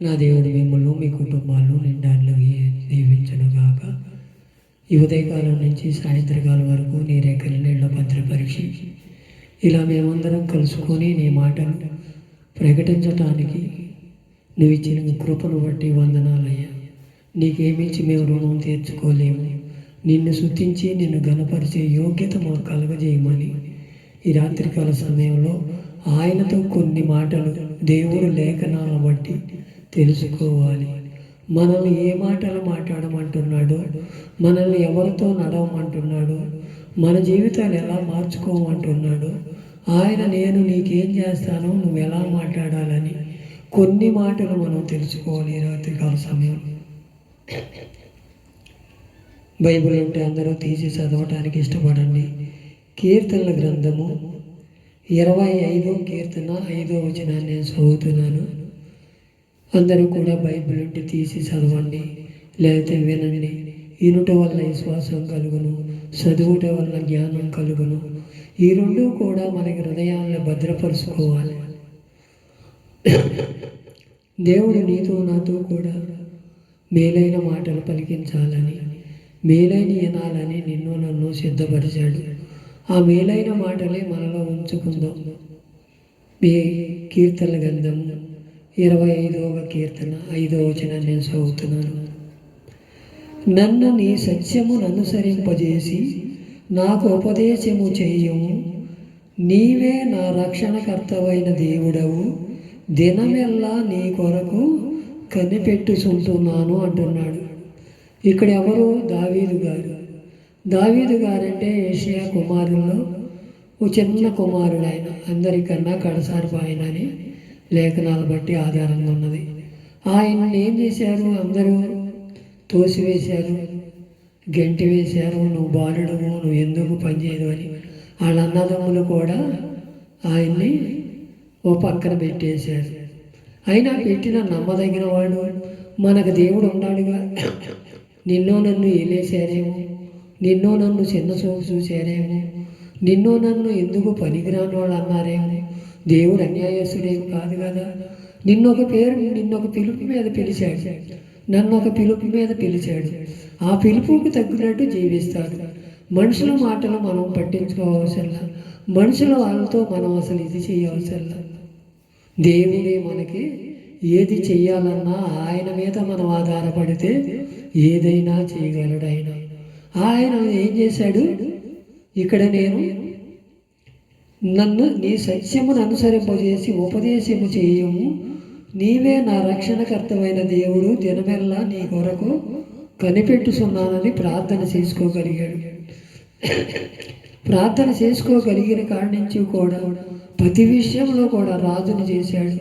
నా దేవుడు మిమ్మల్ని మీ కుటుంబాలను నిండాళ్ళు దీవించనుగాక. ఈ ఉదయకాలం నుంచి సాయంత్రకాలం వరకు నీ రెక్కల నీళ్ళ భద్రపరిచి ఇలా మేమందరం కలుసుకొని నీ మాటను ప్రకటించటానికి నువ్వు ఇచ్చిన కృపను బట్టి వందనాలయ్యా. నీకేమిచ్చి మేము రుణం తీర్చుకోలేము. నిన్ను స్తుతించి నిన్ను ఘనపరిచే యోగ్యత మాకు కలగజేయమని ఈ రాత్రికాల సమయంలో ఆయనతో కొన్ని మాటలు దేవుడు లేఖనాలను బట్టి తెలుసుకోవాలి. మనల్ని ఏ మాటలు మాట్లాడమంటున్నాడో, మనల్ని ఎవరితో నడవమంటున్నాడో, మన జీవితాలు ఎలా మార్చుకోమంటున్నాడో, ఆయన నేను నీకేం చేస్తానో నువ్వు ఎలా మాట్లాడాలని కొన్ని మాటలు మనం తెలుసుకోవాలి ఈ రాత్రికాల సమయంలో. బైబిల్ ఉంటే అందరూ తీసి చదవటానికి ఇష్టపడండి. కీర్తనల గ్రంథము 25వ కీర్తన 5వ వచనాన్ని నేను చదువుతున్నాను. అందరూ కూడా బైబిల్ ఉంటే తీసి చదవండి, లేకపోతే వినండి. వినుట వల్ల విశ్వాసం కలుగును, చదువుట వల్ల జ్ఞానం కలుగును. ఈ రెండు కూడా మనకి హృదయాలను భద్రపరుచుకోవాలి. దేవుడు నీతో నాతో కూడా మేలైన మాటలు పలికించాలని, మేలైన వినాలని నిన్ను నన్ను సిద్ధపరిచాడు. ఆ మేలైన మాటలే మనలో ఉంచుకుందాం. మీ కీర్తనల గ్రంథం 25వ కీర్తన 5వ వచనాన్ని నేను చదువుతున్నాను. నన్ను నీ సత్యమును అనుసరింపజేసి నాకు ఉపదేశము చేయము. నీవే నా రక్షణకర్తవైన దేవుడవు. దినమెల్లా నీ కొరకు కనిపెట్టుచుంటున్నాను అంటున్నాడు. ఇక్కడ ఎవరు? దావీదు గారు. దావీదు గారంటే యేషయా కుమారుల్లో ఓ చిన్న కుమారుడు. ఆయన అందరికన్నా కడసారిపు ఆయన అని లేఖనాలు బట్టి ఆధారంగా ఉన్నది. ఆయన్ని ఏం చేశారు? అందరూ తోసివేశారు, గెంటి వేశారు. నువ్వు బాలుడము, నువ్వు ఎందుకు పనిచేయదు అని వాళ్ళ అన్నదమ్ములు కూడా ఆయన్ని ఓ పక్కన పెట్టేశారు. అయినా పెట్టిన నమ్మదగిన వాడు మనకు దేవుడు ఉన్నాడుగా. నిన్నో నన్ను ఏలేశారేమో, నిన్నో నన్ను చిన్న చూపు చూశారేమో, నిన్నో నన్ను ఎందుకు పనికిరాని వాళ్ళు అన్నారేమో. దేవుడు అన్యాయస్తుడేమి కాదు కదా. నిన్నొక పిలుపు మీద పిలిచాడు, నన్ను ఒక పిలుపు మీద పిలిచాడు. ఆ పిలుపుకి తగ్గినట్టు జీవిస్తాడు. మనుషుల మాటలు మనం పట్టించుకోవసరలా, మనుషుల వాళ్ళతో మనం అసలు ఇది చేయవసరలా. దేవుడే మనకి ఏది చెయ్యాలన్నా ఆయన మీద మనం ఆధారపడితే ఏదైనా చేయగలడు. ఆయన ఏం చేశాడు? ఇక్కడ నేను నన్ను నీ సత్యమును అనుసరింపజేసి ఉపదేశము చేయము. నీవే నా రక్షణకర్తమైన దేవుడు. దినమెల్లా నీ కొరకు కనిపెట్టుచున్నానని ప్రార్థన చేసుకోగలిగాడు. ప్రార్థన చేసుకోగలిగిన కాడి నుంచి కూడా ప్రతి విషయంలో కూడా రాజును చేశాడు.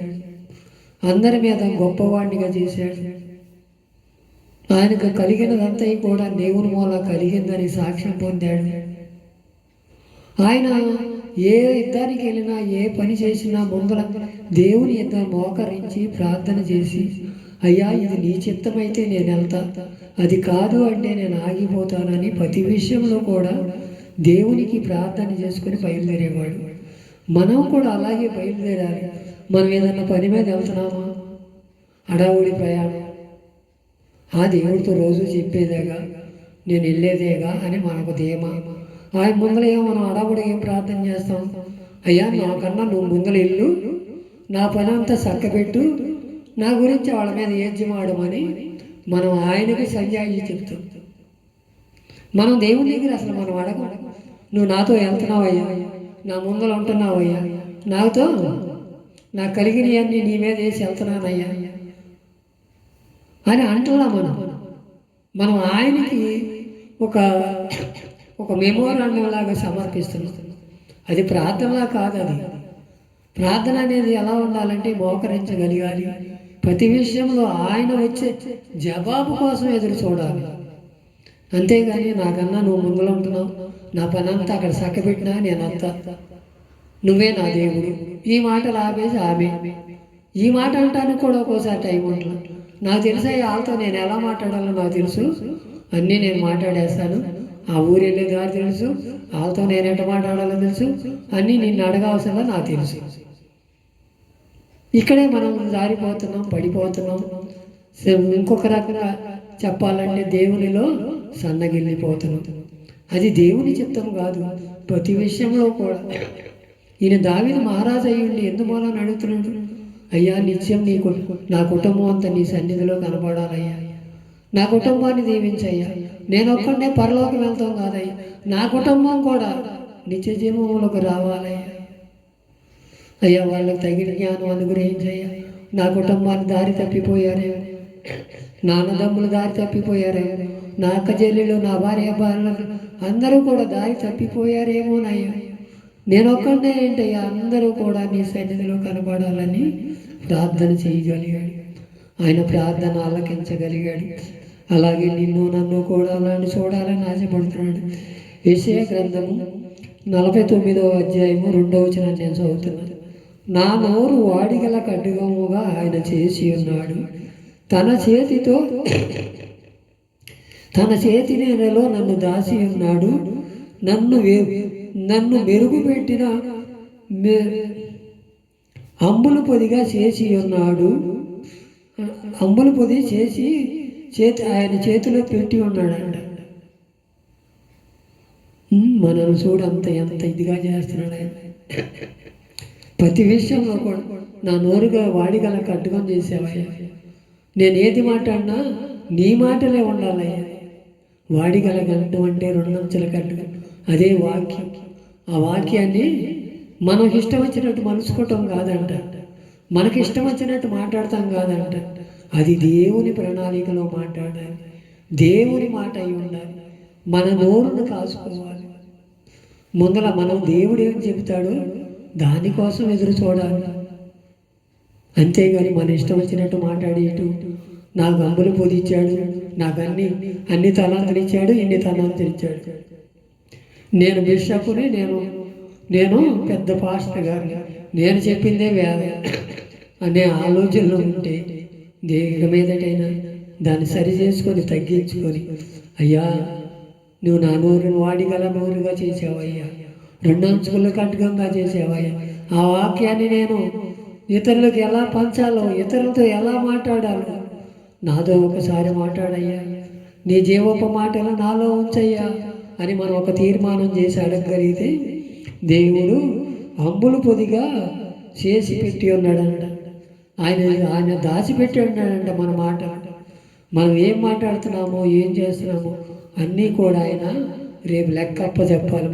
అందరి మీద గొప్పవాడినిగా చేశాడు. ఆయనకు కలిగినదంతా కూడా దేవుని మూల కలిగిందని సాక్ష్యం పొందాడు. ఆయన ఏ యుద్ధానికి వెళ్ళినా, ఏ పని చేసినా ముందర దేవుని యుద్ధ మోకరించి ప్రార్థన చేసి, అయ్యా ఇది నీ చిత్తమైతే నేను వెళ్తా, అది కాదు అంటే నేను ఆగిపోతానని ప్రతి విషయంలో కూడా దేవునికి ప్రార్థన చేసుకుని బయలుదేరేవాడు. మనం కూడా అలాగే బయలుదేరాలి. మనం ఏదన్నా పని మీద వెళ్తున్నామా, హడావుడి ప్రయాణం, ఆ దేవుడితో రోజు చెప్పేదేగా, నేను వెళ్ళేదేగా అని మనకు ధీమా. ఆయన ముందర మనం హడావుడి ఏం ప్రార్థన చేస్తాం? అయ్యా నాకన్నా నువ్వు ముందర ఇల్లు, నా పని అంతా చక్కబెట్టు, నా గురించి వాళ్ళ మీద యజ్ఞమాడమని మనం ఆయనకి సంజాయి చెప్తాం. మనం దేవుని దగ్గర అసలు మనం అడగం. నువ్వు నాతో వెళ్తున్నావయ్యా, నా ముందర ఉంటున్నావయ్యా, నాతో నాకు కలిగినవన్నీ నీ మీద వేసి వెళ్తున్నానయ్యా అని అంటున్నా. మనం ఆయనకి ఒక మెమోరాండం లాగా సమర్పిస్తున్నాం. అది ప్రార్థనలా కాదు. అది ప్రార్థన అనేది ఎలా ఉండాలంటే మోకరించగలిగాలి. ప్రతి విషయంలో ఆయన వచ్చే జవాబు కోసం ఎదురు చూడాలి. అంతేగాని నాకన్నా నువ్వు ముందులో ఉంటున్నావు, నా పని అంతా అక్కడ చక్కబెట్టినా నేనంతా, నువ్వే నా దేవుడు, ఈ మాటలు ఆపేసి ఆమె ఈ మాట అంటానికి కూడా ఒక్కోసారి టైం ఉంటుంది. నాకు తెలుసా వాళ్ళతో నేను ఎలా మాట్లాడాలో నాకు తెలుసు, అన్నీ నేను మాట్లాడేస్తాను. ఆ ఊరు వెళ్ళే దారి తెలుసు, వాళ్ళతో నేను ఎట్ట మాట్లాడాలో తెలుసు, అన్నీ నిన్ను అడగవసరం నాకు తెలుసు. ఇక్కడే మనం జారిపోతున్నాం, పడిపోతున్నాం. ఇంకొక రకంగా చెప్పాలంటే దేవునిలో సన్నగిల్లిపోతున్నాం. అది దేవుని చిత్తం కాదు. ప్రతి విషయంలో కూడా ఈయన దావీదు మహారాజు అయ్యుండి ఎందుమూలని అడుగుతున్నాడు, అయ్యా నిత్యం నా కుటుంబం అంతా నీ సన్నిధిలో కనపడాలయ్యా, నా కుటుంబాన్ని దీవించయ్యా, నేను ఒక్కడే పరలోకి వెళ్తాం కాదయ్యా, నా కుటుంబం కూడా నిత్య జీవంలోకి రావాలయ్యా, అయ్యా వాళ్ళకి తగిన జ్ఞానం అనుగ్రహించయ్యా, నా కుటుంబాన్ని దారి తప్పిపోయారేమో, నా అన్నదమ్ములు దారి తప్పిపోయారేమో, నా అక్క చెల్లెలు, నా భార్య భార్యలు అందరూ కూడా దారి తప్పిపోయారేమోనయ్యా, నేను ఒక్కడే ఏంటయ్యా, అందరూ కూడా నీ సన్నిధిలో కనబడాలని ప్రార్థన చేయగలిగాడు. ఆయన ప్రార్థన ఆలకించగలిగాడు. అలాగే నిన్ను నన్ను కూడా అలాంటి చూడాలని ఆశపడుతున్నాడు. యెషయా గ్రంథము 49వ అధ్యాయము 2వ వచనం నేను చదువుతున్నాను. నా నోరు వాడిగల ఖడ్గముగా ఆయన చేసి ఉన్నాడు, తన చేతి నేలలో నన్ను దాచి ఉన్నాడు, నన్ను మెరుగుపెట్టిన అంబులు పొదిగా చేసి ఉన్నాడు. అంబులు పొది చేసి ఆయన చేతిలో పెట్టి ఉన్నాడంట. మనల్ని చూడు ఎంత ఇదిగా చేస్తున్నాడు ఆయన. ప్రతి విషయంలో కూడా నా నోరుగా వాడిగల కట్టుకొని చేసావయ్యా, నేను ఏది మాట్లాడినా నీ మాటలే ఉండాలయ్యా. వాడిగల గంట అంటే 2 అంచెల కట్టుగా, అదే వాక్యం. ఆ వాక్యాన్ని మనకి ఇష్టం వచ్చినట్టు మలుచుకోవటం కాదంట, మనకి ఇష్టం వచ్చినట్టు మాట్లాడతాం కాదంట. అది దేవుని ప్రణాళికలో మాట్లాడాలి, దేవుని మాట అయి ఉండాలి. మన నోరును కాసుకోవాలి. ముందర మనం దేవుడు ఏం చెబుతాడో దానికోసం ఎదురు చూడాలి. అంతేగాని మన ఇష్టం వచ్చినట్టు మాట్లాడి ఇటు నాకు అంబులు పొదిచ్చాడు, నాకు అన్ని తలాంతులు ఇచ్చాడు, ఇన్ని తలాంతులు ఇచ్చాడు, నేను బిషప్ని, నేను పెద్ద పాస్టర్ గారు, నేను చెప్పిందే వేదం అనే ఆలోచనలో ఉంటే దేవుడి మీదటైనా దాన్ని సరి చేసుకొని తగ్గించుకొని, అయ్యా నువ్వు నా నోరును వాడిగల నోరుగా చేసావయ్యా, 2 అంచుల ఖడ్గంగా చేసావయ్యా. ఆ వాక్యాన్ని నేను ఇతరులకు ఎలా పంచాలో, ఇతరులతో ఎలా మాట్లాడాలో నాతో ఒకసారి మాట్లాడయ్యా, నీ జీవపు మాటలు నాలో ఉంచయ్యా అని మనం ఒక తీర్మానం చేసి అడగగలిగితే దేవుడు అంబులు పొదిగా చేసి పెట్టి ఉన్నాడంట. ఆయన దాచిపెట్టి ఉన్నాడంట మన మాట. మనం ఏం మాట్లాడుతున్నామో, ఏం చేస్తున్నామో అన్నీ కూడా ఆయన రేపు లెక్కప్ప చెప్పాలి.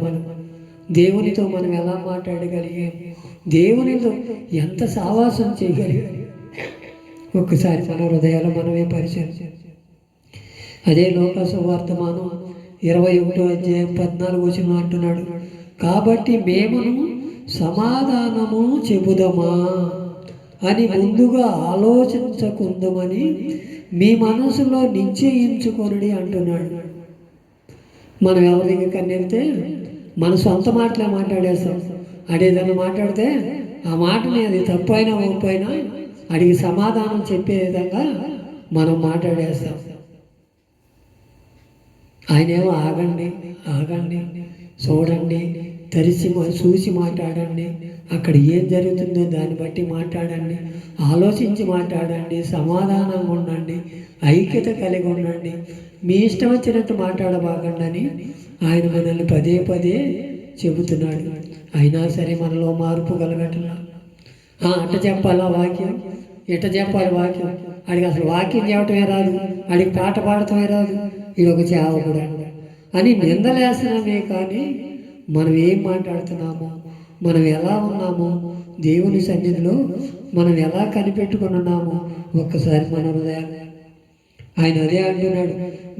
దేవునితో మనం ఎలా మాట్లాడగలిగాం, దేవునితో ఎంత సావాసం చేయగలిగాం, ఒక్కసారి మన హృదయాలు మనమే పరిశీలించాలి. అదే లోకా సువార్తమానం 21వ అధ్యాయం 14వ వచనం అంటున్నాడు, కాబట్టి మేమును సమాధానము చెబుదమా అని ముందుగా ఆలోచించకుందామని మీ మనసులో నిశ్చయించుకొనుడి అంటున్నాడు. మనం ఎవరి దగ్గర వెళ్తే మన సొంత మాటలే మాట్లాడేస్తాం. అడేదన్నా మాట్లాడితే ఆ మాటని అది తప్పైనా ఒప్పైనా అడిగి సమాధానం చెప్పే విధంగా మనం మాట్లాడేస్తాం. ఆయనేమో ఆగండి, చూడండి, చూసి మాట్లాడండి, అక్కడ ఏం జరుగుతుందో దాన్ని బట్టి మాట్లాడండి, ఆలోచించి మాట్లాడండి, సమాధానంగా ఉండండి, ఐక్యత కలిగి ఉండండి, మీ ఇష్టం వచ్చినట్టు మాట్లాడబాకండి ఆయన మనల్ని పదే పదే చెబుతున్నాడు. అయినా సరే మనలో మార్పు కలగట్లా. అట్ట చెప్పాలా వాక్యం, ఇట్ట చెప్పాలి వాక్యం, అడిగి అసలు వాక్యం చెప్పటమే రాదు, అడిగి పాట పాడటమే రాదు, ఇది ఒక సేవకుడు అని నిందలేస్తున్నామే. కానీ మనం ఏం మాట్లాడుతున్నామో, మనం ఎలా ఉన్నామో, దేవుని సన్నిధిలో మనం ఎలా కనిపెట్టుకుని ఉన్నామో ఒక్కసారి మన హృదయాలు. ఆయన అదే అంటున్నాడు,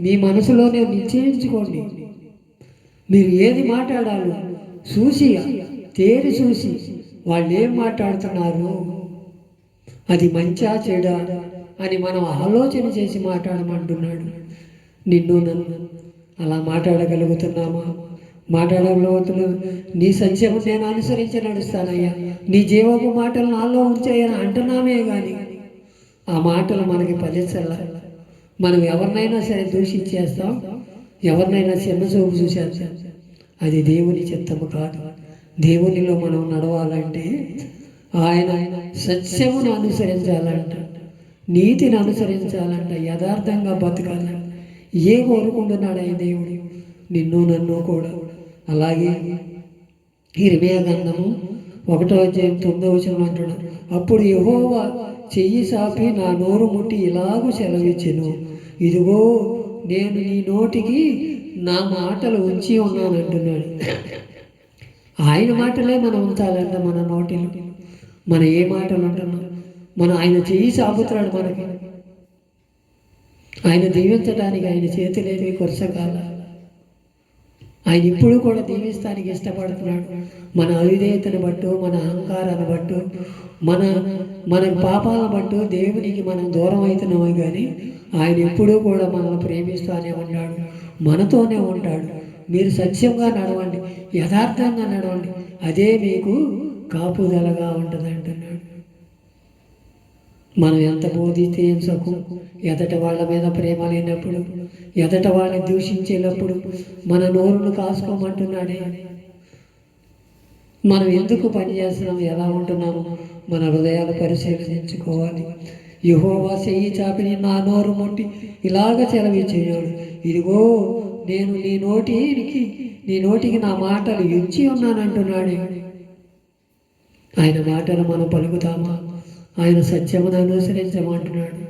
మీ మనసులోనే నిశ్చయించుకోండి, మీరు ఏది మాట్లాడాలో తేరి చూసి వాళ్ళు ఏం మాట్లాడుతున్నారు, అది మంచా చెడా అని మనం ఆలోచన చేసి మాట్లాడమంటున్నాడు. నిన్ను నన్ను అలా మాట్లాడగలుగుతున్నామా? మాట్లాడగలుగుతున్నావు. నీ సత్యము నేను అనుసరించి నడుస్తానయ్యా, నీ జీవపు మాటలు నాలో ఉంచాయని అంటున్నామే కానీ ఆ మాటలు మనకి ఫలించాల. మనం ఎవరినైనా సరే దూషించేస్తాం, ఎవరినైనా చిన్న చూపు చూసేస్తాం. అది దేవుని చిత్తము కాదు. దేవునిలో మనం నడవాలంటే ఆయన సత్యమును అనుసరించాలంట, నీతిని అనుసరించాలంట, యథార్థంగా బతకాలంట. ఏ కోరుకుంటున్నాడు ఆయన దేవుడు? నిన్ను నన్ను కూడా. అలాగే ఇర్మియా గ్రంథము 1:9 అంటున్నాడు, అప్పుడు యెహోవా చెయ్యి సాపి నా నోరు ముట్టి ఇలాగూ సెలవిచ్చెను, ఇదిగో నేను నీ నోటికి నా మాటలు ఉంచి ఉన్నాను అంటున్నాడు. ఆయన మాటలే మనం ఉంచాలంట మన నోటిలో. మనం ఏ మాటలు ఉంటున్నాం? మనం ఆయన చెయ్యి సాపుతున్నాడు మనకి. ఆయన దీవించడానికి ఆయన చేతులేవి కొరసకాల. ఆయన ఇప్పుడు కూడా దీవిస్తానికి ఇష్టపడుతున్నాడు. మన అవిధేయతను బట్టు, మన అహంకారాన్ని బట్టు, మన పాపాలను బట్టు దేవునికి మనం దూరం అవుతున్నామే, కానీ ఆయన ఎప్పుడూ కూడా మనల్ని ప్రేమిస్తూనే ఉన్నాడు, మనతోనే ఉంటాడు. మీరు సత్యంగా నడవండి, యథార్థంగా నడవండి, అదే మీకు కాపుదలగా ఉంటుంది అంటున్నాడు. మనం ఎంత బోధిస్తే ఏం సుఖం? ఎదట వాళ్ళ మీద ప్రేమ లేనప్పుడు, ఎదట వాళ్ళని దూషించేటప్పుడు మన నోరును కాసుకోమంటున్నాడే. మనం ఎందుకు పనిచేస్తున్నాం, ఎలా ఉంటున్నాము? మన హృదయాలు పరిశీలించుకోవాలి. యెహోవా చెయ్యి చాపి నా నోరు ముట్టి ఇలాగ సెలవిచ్చేవాడు, ఇదిగో నేను నీ నోటికి నా మాటలు ఇచ్చి ఉన్నానంటున్నాడే. ఆయన మాటలు మనం పలుకుతామా? ఆయన సత్యమును అనుసరించమంటున్నాడు,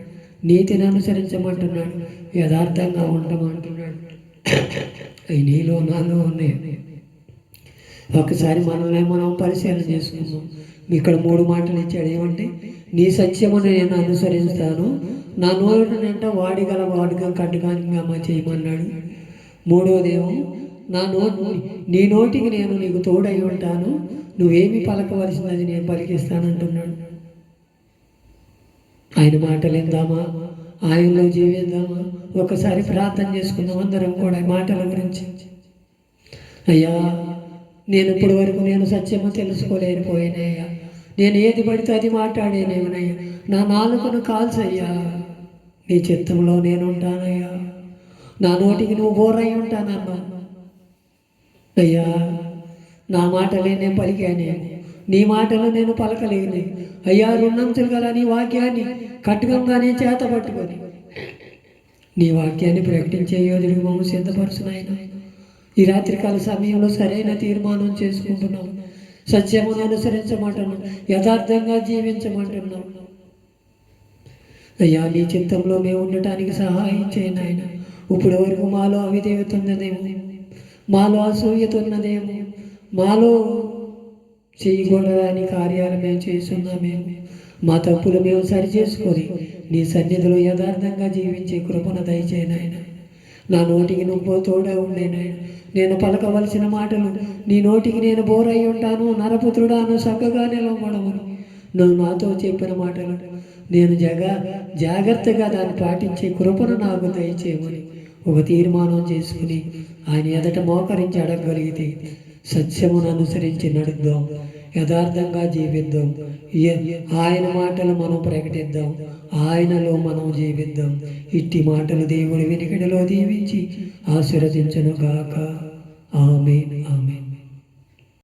నీతిని అనుసరించమంటున్నాడు, యథార్థంగా ఉండమంటున్నాడు. అవి నీలో నాలో ఉన్నాయి. ఒకసారి మనల్ని మనం పరిశీలన చేసుకుందాం. ఇక్కడ 3 మాటలు ఇచ్చాడు. ఏమంటే, నీ సత్యమును నేను అనుసరిస్తాను, నా నోటి నింట వాడిగా కట్టుగా చేయమన్నాడు. మూడోదేమో, నీ నోటికి నేను నీకు తోడై ఉంటాను, నువ్వేమి పలకవలసినది నేను పలికిస్తానంటున్నాడు. ఆయన మాటలు విందామా? ఆయనలో జీవిద్దామా? ఒకసారి ప్రార్థన చేసుకుందాం అందరం కూడా ఈ మాటల గురించి. అయ్యా, నేను ఇప్పటి వరకు నేను సత్యము తెలుసుకోలేకపోయానయ్యా. నేను ఏది పడితే అది మాట్లాడేనేమనయ్యా. నా నాలుకను కాల్చయ్యా. నీ చిత్తంలో నేను ఉంటానయ్యా. నా నోటికి నువ్వు బోరై ఉంటానన్నా. అయ్యా, నా మాటలే నేను పలికానేమో, నీ మాటలు నేను పలకలేను. అయ్యా, రెండంచులు గల నీ వాక్యాన్ని కట్టుకంగానే చేత పట్టుకొని నీ వాక్యాన్ని ప్రకటించే యోధుడికి మమ్మల్ని సిద్ధపరుచునాయన. ఈ రాత్రికాల సమయంలో సరైన తీర్మానం చేసుకుంటున్నాం. సత్యమును అనుసరించమంటున్నాం, యథార్థంగా జీవించమంటున్నాం. అయ్యా, నీ చిత్తంలో మేము ఉండటానికి సహాయం చేయండి ఆయన. ఇప్పటి వరకు మాలో అవిధేయత ఉన్నదేమో, మాలో అసూయత ఉన్నదేమో, మాలో చేయకూడని కార్యాలు మేము చేస్తున్నామేమో. మా తప్పులు మేము సరిచేసుకొని నీ సన్నిధిలో యథార్థంగా జీవించే కృపను దయచేయను ఆయన. నా నోటికి నువ్వు తోడే ఉండేనాయన. నేను పలకవలసిన మాటలు నీ నోటికి నేను బోరై ఉంటాను, నరపుత్రుడాను చక్కగా నిలవడమని నువ్వు నాతో చెప్పిన మాటలు నేను జాగ్రత్తగా దాన్ని పాటించే కృపను నాకు దయచేయమని ఒక తీర్మానం చేసుకుని ఆయన ఎదట మోకరించి అడగగలిగితే సత్యమును అనుసరించి నడుద్దాం, యథార్థంగా జీవిద్దాం. ఆయన మాటలు మనం ప్రకటిద్దాం, ఆయనలో మనం జీవిద్దాం. ఇట్టి మాటలు దేవుడి వెనుకడిలో దీవించి ఆశీర్వదించును గాక. ఆమేన్, ఆమేన్.